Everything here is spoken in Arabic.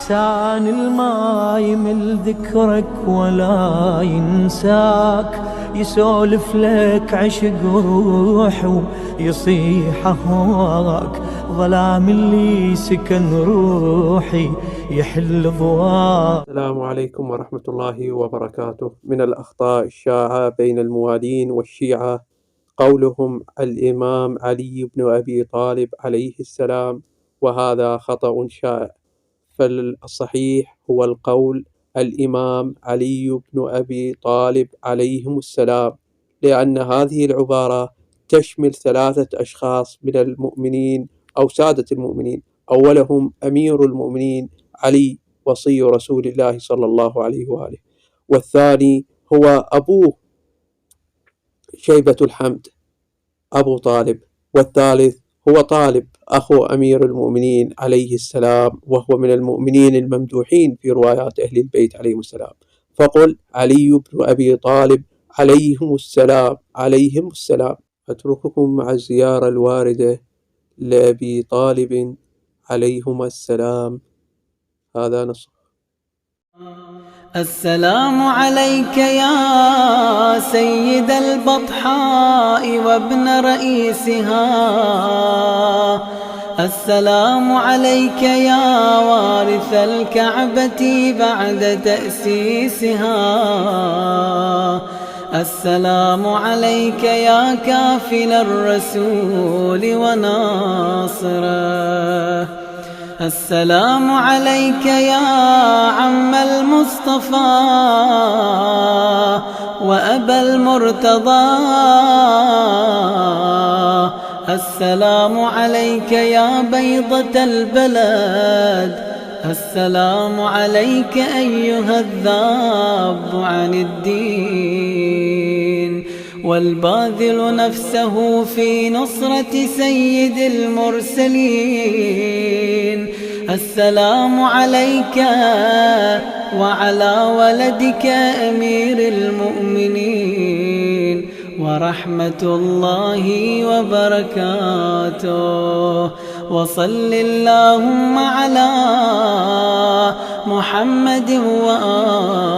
لسان الما يمل ذكرك ولا ينساك، يسولف لك عشق روح ويصيح هواك، ظلام اللي سكن روحي يحل ضواك. السلام عليكم ورحمة الله وبركاته. من الأخطاء الشائعة بين الموالين والشيعة قولهم الإمام علي بن أبي طالب عليه السلام، وهذا خطأ شائع، فالصحيح هو القول الإمام علي بن أبي طالب عليهم السلام، لأن هذه العبارة تشمل 3 أشخاص من المؤمنين أو سادة المؤمنين. أولهم أمير المؤمنين علي وصي رسول الله صلى الله عليه وآله، والثاني هو أبوه شيبة الحمد أبو طالب، والثالث هو طالب أخو أمير المؤمنين عليه السلام، وهو من المؤمنين الممدوحين في روايات أهل البيت عليهم السلام. فقل علي بن أبي طالب عليهم السلام عليهم السلام. أترككم مع الزيارة الواردة لأبي طالب عليهما السلام. هذا نص. السلام عليك يا سيد البطحاء وابن رئيسها، السلام عليك يا وارث الكعبة بعد تأسيسها، السلام عليك يا كافل الرسول وناصره، السلام عليك يا عم المصطفى وأبا المرتضى، السلام عليك يا بيضة البلد، السلام عليك أيها الذاب عن الدين والباذل نفسه في نصرة سيد المرسلين، السلام عليك وعلى ولدك أمير المؤمنين ورحمة الله وبركاته. وصل اللهم على محمد وآله